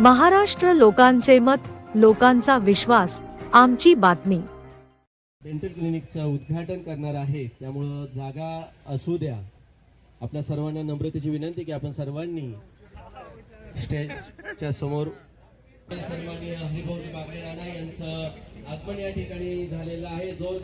महाराष्ट्र लोकांचे मत, लोकांचा विश्वास, आमची बातमी। डेंटल क्लिनिकचं उद्घाटन करणार आहे, त्यामुळे जागा असू द्या। आपल्या सर्वांना नम्रतेची विनंती की आपण सर्वांनी स्टेजच्या समोर सन्माननीय हरिभाऊजी बागडे नाना यांचं आगमन या ठिकाणी झालेलं आहे। जो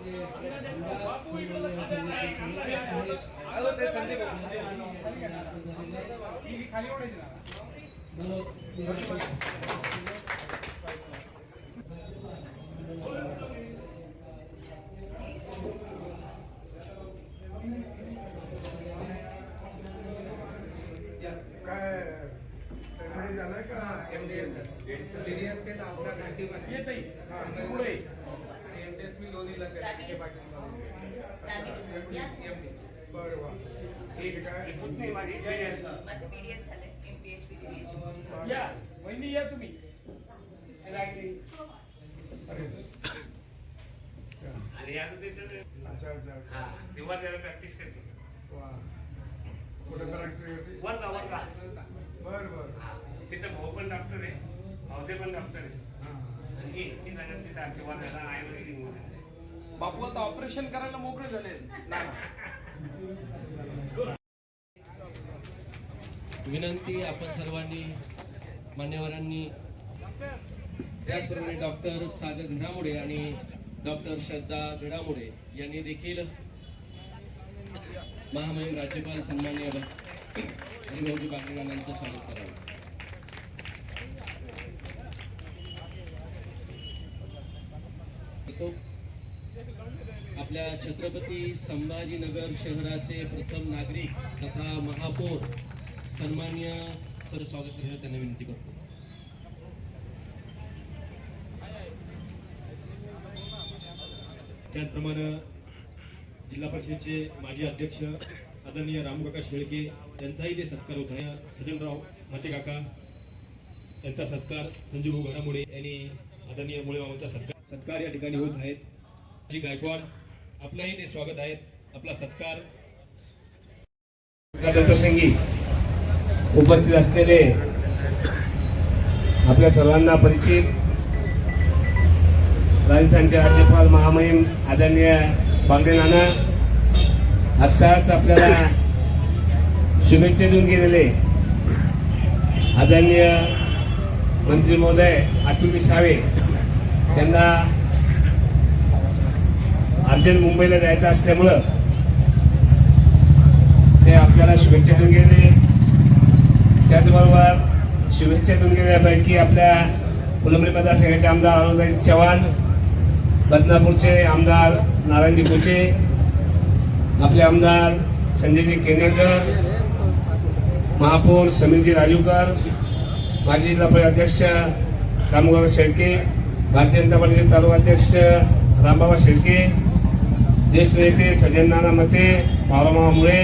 प्रॅक्टिस करते वर्धा वर्धा तिचा भाऊ पण डॉक्टर आहे, भाऊजे पण डॉक्टर आहे आणि ही तिथं वर्ध्याला आयुर्वेदिक बापू आता ऑपरेशन करायला मोकळे झाले। विनंती आपण सर्वांनी मान्यवरांनी त्याचप्रमाणे डॉक्टर सागर घडामोडे आणि डॉक्टर श्रद्धा घडामोडे यांनी देखील महामहिम राज्यपाल सन्माननीय हरिभाऊजी बागडे नानांचं स्वागत करावं। आपल्या छत्रपती संभाजीनगर शहराचे प्रथम नागरिक तथा महापौर सन्माननीय स्वागत करण्याची त्यांना विनंती करतो। त्याचप्रमाणे जिल्हा परिषदेचे माजी अध्यक्ष आदरणीय रामकाका शेळके यांचाही ते सत्कार होत आहे। सजनराव माते काका यांचा सत्कार, संजीव घडामोडे यांनी आदरणीय मुळेबाबांचा सत्कार या ठिकाणी होत आहेत। जी गायकवाड आपलंही ते स्वागत आहेत, आपला सत्कार प्रसंगी उपस्थित असलेले आपल्या सर्वांना परिचित राजस्थानचे राज्यपाल महामहिम आदरणीय बागडे नाना आत्ताच आपल्याला शुभेच्छा देऊन गेलेले आदरणीय मंत्री महोदय अतुल सावे त्यांना अर्जंट मुंबईला जायचं असल्यामुळं ते आपल्याला शुभेच्छा देऊन गेले। त्याचबरोबर शुभेच्छा देऊन गेल्यापैकी आपल्या फुलंब्री मतदारसंघाचे आमदार अनुराग चव्हाण, बदनापूरचे आमदार नारायणजी कोचे, आपले आमदार संजयजी केनेकर, महापौर समीरजी राजूकर, माजी जिल्हा परिषद अध्यक्ष रामकाका शेळके, भारतीय जनता पार्टीचे तालुका अध्यक्ष रामबाबा शेळके, ज्येष्ठ नेते सजन नाना मते, पावरामामा मुळे,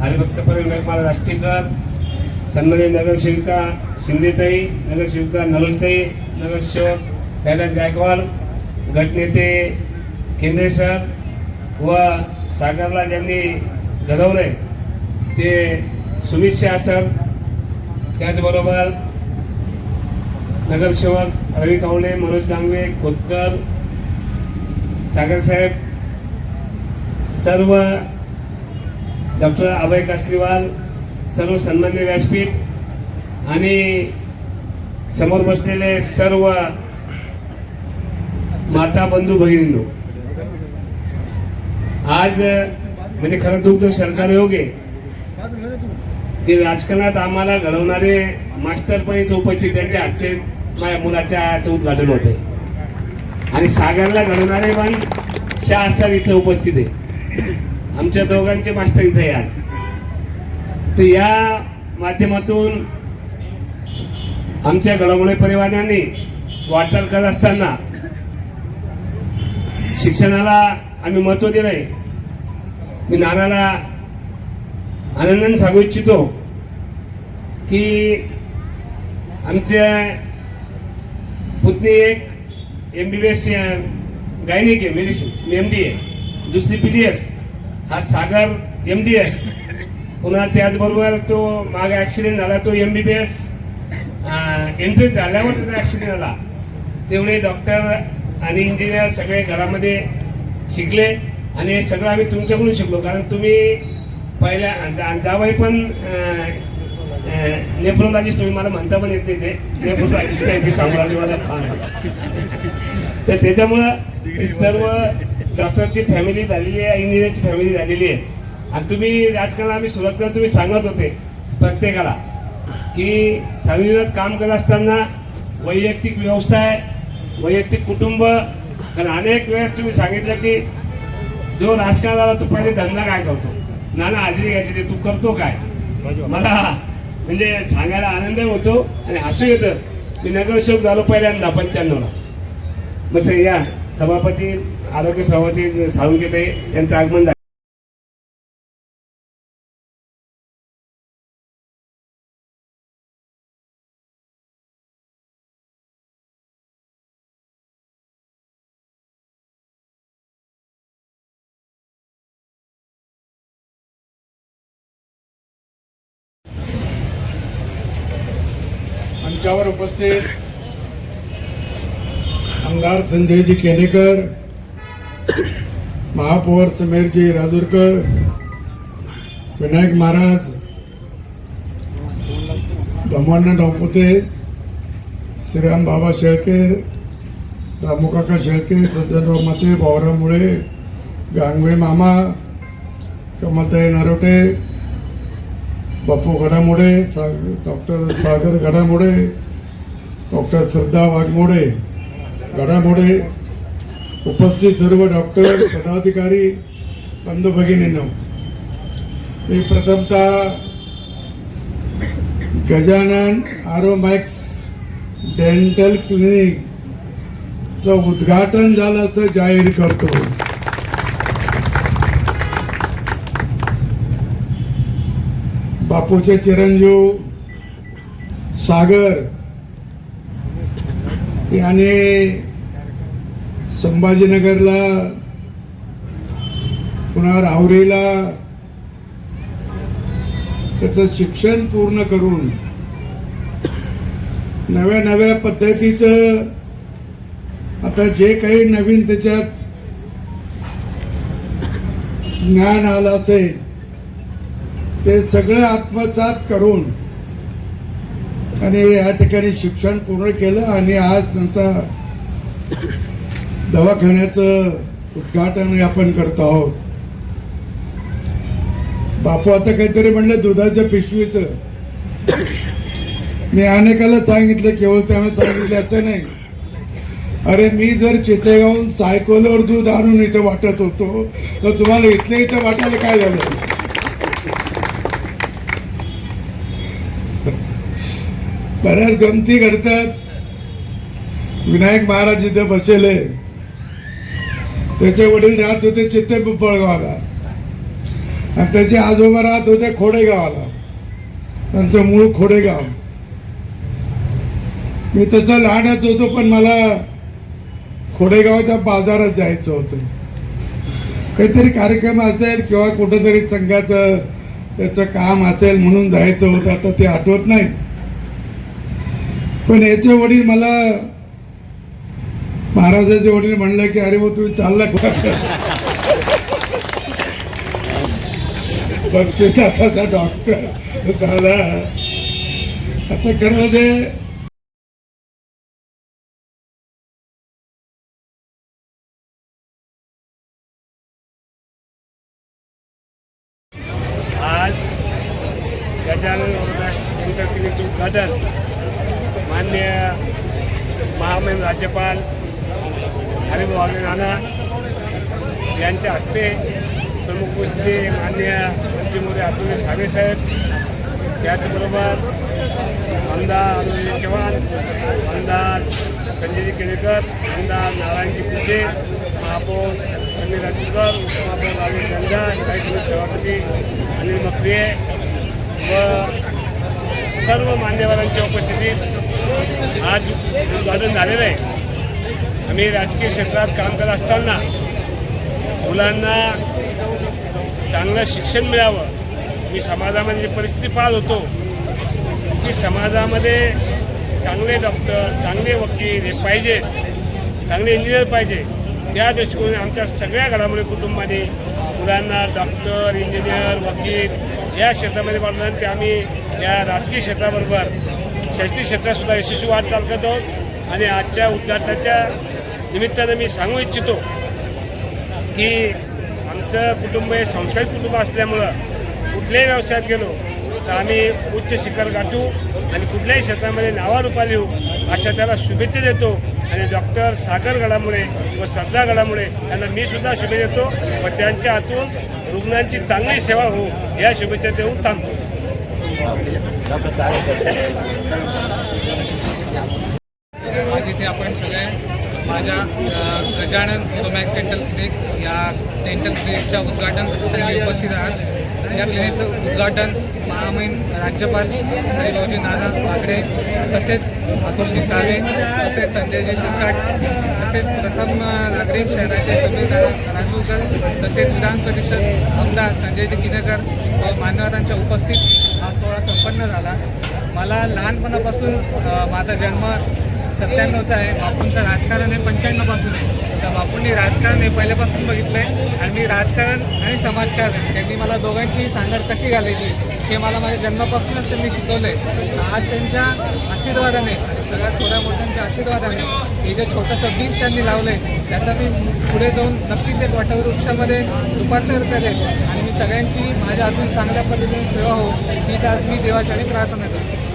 हरिभक्त परिवार राष्ट्रीकर, सन्माननीय नगरसेविका शिंदेताई, नगरसेविका नलताई, नगरसेवक कैलास गायकवाड, गटनेते केंद्रे सर व सागरला ज्यांनी घडवले ते सुमित शाह सर, त्याचबरोबर नगरसेवक रवी कावणे, मनोज डांगवे, खोतकर, सागर साहेब, सर्व डॉक्टर अभय कासलीवाल, सर्व सन्मान्य व्यासपीठ आणि समोर बसलेले सर्व माता बंधू भगिनींनो, आज म्हणजे खरं दुग्ध सरकार योग्य की राजकारणात आम्हाला घडवणारे मास्टर पण इथे उपस्थित, त्यांच्या हस्ते माझ्या मुलाच्या उद्घाटन होते आणि सागरला घडवणारे पण शाह सर इथे उपस्थित आहे। आमच्या दोघांचे मास्टर इथे आहे आज। तर या माध्यमातून आमच्या घडामोडी परिवारांनी वाटचाल करत असताना शिक्षणाला आम्ही महत्व दिलंय। मी नानाला आनंदाने सांगू इच्छितो की आमच्या पुतणी एक MBBS गायनिक आहे, मेडिसिन MD आहे, दुसरी PDS, हा सागर MDS, पुन्हा त्याचबरोबर तो मागे ॲक्सिडेंट झाला तो MBBS एंट्री झाल्यावर त्याचा ॲक्सिडेंट झाला. तेवढे डॉक्टर आणि इंजिनियर सगळे घरामध्ये शिकले आणि हे सगळं आम्ही तुमच्याकडून शिकलो. कारण तुम्ही पहिल्या जावई पण नेफ्रोलॉजिस्ट, तुम्ही मला म्हणता पण येत नाही, ते नेफ्रोलॉजिस्ट आहे ते सांभाळले खान. तर त्याच्यामुळं सर्व डॉक्टरची फॅमिली झालेली आहे, इंजिनियरची फॅमिली झालेली आहे. आणि तुम्ही राजकारणात आम्ही सुरुवातीला तुम्ही सांगत होते प्रत्येकाला की सार्वजनिक काम करत असताना वैयक्तिक व्यवसाय, वैयक्तिक कुटुंब, कारण अनेक वेळेस तुम्ही सांगितलं की जो राजकारणाला तू पहिले धंदा काय करतो, नाना हाजरी घ्यायची ते तू करतो काय. मला म्हणजे सांगायला आनंद होतो आणि हसू येतं. मी नगरसेवक झालो पहिल्यांदा 95ला. बस या सभापती आरोग्य सभापती साळुंकेताई यांचं आगमन झालं. आमच्यावर उपस्थित आमदार संजयजी केनेकर, महापौर समीरजी राजूरकर, विनायक महाराज, धमवांना डावपुते, श्रीराम बाबा शेळके, रामूकाका शेळके, सज्जनराव मते, भाऊराव मुळे, गांगवे मामा, कमलताई नरोटे, बापू घडामोडे, डॉक्टर सागर घडामोडे, डॉक्टर श्रद्धा वाघमोडे घडामोडे, उपस्थित सर्व डॉक्टर, पदाधिकारी, बंधू भगिनींनो, मी प्रथमतः गजानन आरोमॅक्स डेंटल क्लिनिकचं उद्घाटन झालं असं जाहीर करतो. बापूचे चिरंजीव सागर याने संभाजीनगरला, पुन्हा राहुरीला त्याचं शिक्षण पूर्ण करून नव्या नव्या पद्धतीचं आता जे काही नवीन त्याच्यात ज्ञान आलं असेल ते सगळं आत्मसात करून आणि या ठिकाणी शिक्षण पूर्ण केलं आणि आज त्यांचा दवाखान्याचं उद्घाटन आपण करतो आहोत. बापू आता काहीतरी म्हणलं दुधाच्या पिशवीचं. मी अनेकाला सांगितलं, केवळ त्यानं सांगितल्याचं नाही, अरे मी जर चितेगावून सायकलवर दूध आणून इथं वाटत होतो तर तुम्हाला इथल्या इथं वाटायला काय झालं. बऱ्याच गमती करतात. विनायक महाराज इथे बसले, त्याचे वडील राहत होते चित्ते पिंपळगावाला आणि त्याचे आजोबा राहत होते खोडेगावाला, त्यांचं मूळ खोडेगाव. मी त्याचा लहानच होतो पण मला खोडेगावच्या बाजारात जायचं होतं. काहीतरी कार्यक्रम असेल किंवा कुठेतरी संघाचं त्याचं काम असेल म्हणून जायचं होतं. आता ते आठवत नाही. पण याचे वडील मला, महाराजाचे वडील म्हणलं की अरे मग तुम्ही चालला बघते आता डॉक्टर झाला. आता खरं म्हणजे आज गजानन डेंटल क्लिनिकचं उद्घाटन माननीय महामहिम राज्यपाल हरिभाऊ नाना यांच्या हस्ते प्रमुख उपस्थिती माननीय मंत्री मोदी अतुल सावे साहेब, त्याचबरोबर आमदार अरुण चव्हाण, आमदार संजयजी केनेकर, आमदार नारायणजी पुचे, महापौर समीर राजूरकर, उपमहापौर राजेश गंजा, काही सभापती अनिल मक्रिये व सर्व मान्यवरांच्या उपस्थितीत आज उद्घाटन झालेलं आहे. आम्ही राजकीय क्षेत्रात काम करत असताना मुलांना चांगलं शिक्षण मिळावं, मी समाजामध्ये जी परिस्थिती पाहत होतो की समाजामध्ये चांगले डॉक्टर, चांगले वकील हे पाहिजे, चांगले इंजिनियर पाहिजे. त्या दृष्टिकोनाने आमच्या सगळ्या घडामोडी कुटुंबाने मुलांना डॉक्टर, इंजिनियर, वकील या क्षेत्रामध्ये पाठवून ते आम्ही या राजकीय क्षेत्राबरोबर शैक्षणिक क्षेत्रातसुद्धा यशस्वी वाटचाल करत आहोत. आणि आजच्या उद्घाटनाच्या निमित्तानं मी सांगू इच्छितो की आमचं कुटुंब हे संस्कारित कुटुंब असल्यामुळं कुठल्याही व्यवसायात गेलो तर आम्ही उच्च शिखर गाठू आणि कुठल्याही क्षेत्रामध्ये नावारूपा लिहू अशा त्याला शुभेच्छा देतो. आणि डॉक्टर सागर गडामुळे व सरदार गडामुळे त्यांना मी सुद्धा शुभेच्छा देतो व त्यांच्या हातून रुग्णांची चांगली सेवा हो या शुभेच्छा देऊन थांबतो. आज इथे आपण सगळे माझ्या गजानन रोमॅक्स डेंटल क्लिनिक या डेंटल क्लिनिकच्या उद्घाटन प्रसंगी उपस्थित आहात. या क्लिनिकचं उद्घाटन महामहिम राज्यपाल हरिभाऊजी नाना वाकडे तसेच अतुलजी सावे तसेच संजयजी शिरसाट तसेच प्रथम नागरिक शहराचे समीर राजूकर तसेच विधान परिषद आमदार संजयजी किनेकर व मान्यवरांच्या उपस्थित हा सोहळा संपन्न झाला. मला लहानपणापासून माझा जन्म 97चा आहे. बापूंचं राजकारण हे 95पासून आहे. तर बापूंनी राजकारण हे पहिल्यापासून बघितलं आहे आणि मी राजकारण आणि समाजकारण त्यांनी मला दोघांची सांगड कशी घालायची हे मला माझ्या जन्मापासूनच त्यांनी शिकवलं आहे. आज त्यांच्या आशीर्वादाने आणि सगळ्यात थोड्या मोठ्यांच्या आशीर्वादाने हे जे छोटंसं बीज त्यांनी लावलं आहे त्याचा मी पुढे जाऊन नक्कीच एक वटवृक्षामध्ये रूपांतर करेन आणि मी सगळ्यांची माझ्या हातून चांगल्या पद्धतीने सेवा हो हीच आज मी देवाच्याने प्रार्थना करतो.